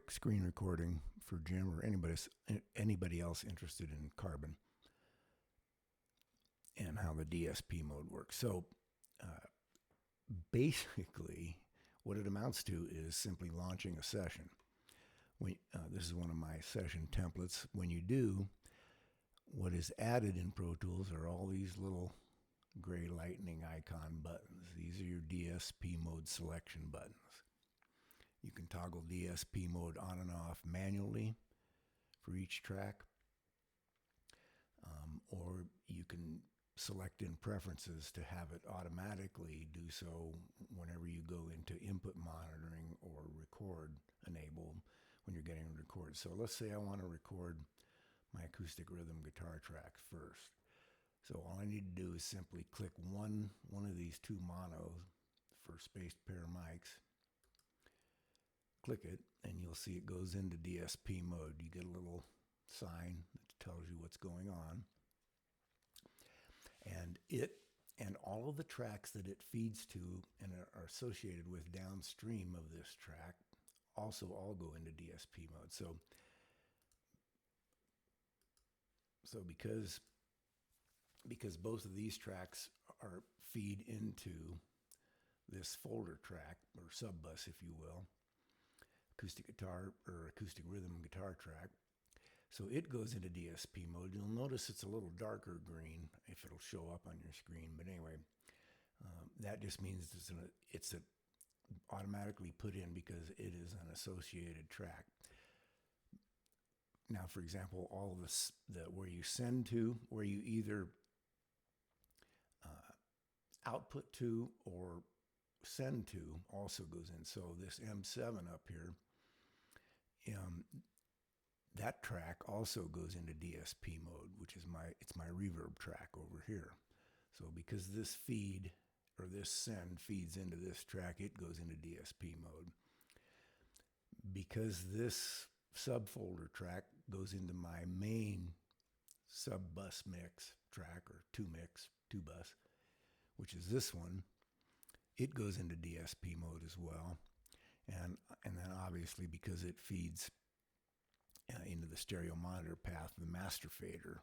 quick screen recording for Jim or anybody else interested in carbon and how the DSP mode works. So basically, what it amounts to is simply launching a session. This is one of my session templates. When you do, what is added in Pro Tools are all these little gray lightning icon buttons. These are your DSP mode selection buttons. You can toggle DSP mode on and off manually for each track, or you can select in preferences to have it automatically do so whenever you go into input monitoring or record enable when you're getting record. So let's say I want to record my acoustic rhythm guitar track first. So all I need to do is simply click one of these two monos for spaced pair mics. Click it, and you'll see it goes into DSP mode. You get a little sign that tells you what's going on. And it and all of the tracks that it feeds to and are associated with downstream of this track also all go into DSP mode. So because both of these tracks are feed into this folder track, or sub bus if you will, acoustic guitar or acoustic rhythm guitar track, so it goes into DSP mode. You'll notice it's a little darker green if it'll show up on your screen, but anyway, that just means it's automatically put in because it is an associated track. Now, for example, all of this, where you send to, where you either output to or send to, also goes in. So this M7 up here, that track also goes into DSP mode, which is my reverb track over here. So because this feed or this send feeds into this track, it goes into DSP mode. Because this subfolder track goes into my main sub bus mix track, or two bus, which is this one, it goes into DSP mode as well. And then obviously because it feeds into the stereo monitor path, the master fader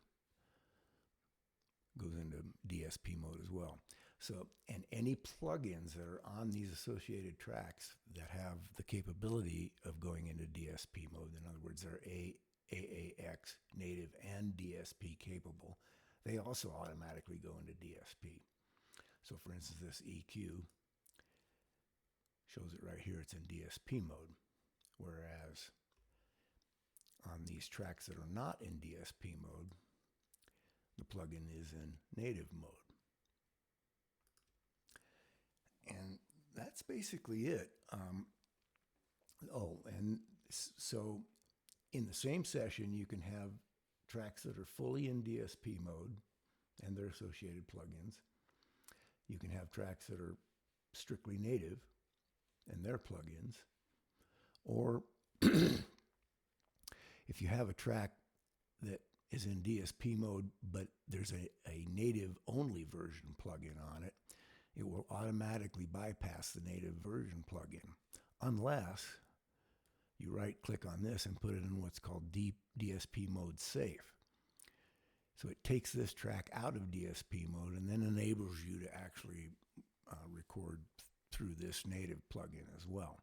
goes into DSP mode as well. So, and any plugins that are on these associated tracks that have the capability of going into DSP mode, in other words, they're AAX native and DSP capable, they also automatically go into DSP. So for instance, this EQ shows it right here, it's in DSP mode, whereas on these tracks that are not in DSP mode, the plugin is in native mode. And that's basically it. And so in the same session, you can have tracks that are fully in DSP mode and their associated plugins. You can have tracks that are strictly native and their plugins. Or if you have a track that is in DSP mode, but there's a native only version plugin on it, it will automatically bypass the native version plugin, unless you right click on this and put it in what's called DSP mode safe. So it takes this track out of DSP mode and then enables you to actually record through this native plugin as well.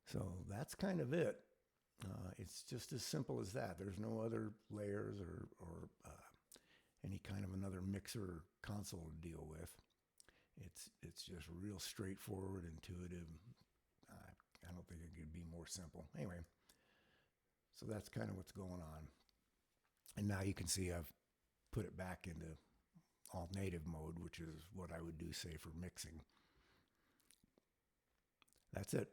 So that's kind of it. It's just as simple as that. There's no other layers or any kind of another mixer or console to deal with. It's just real straightforward, intuitive. I don't think it could be more simple. Anyway, so that's kind of what's going on. And now you can see I've put it back into all native mode, which is what I would do, say, for mixing. That's it.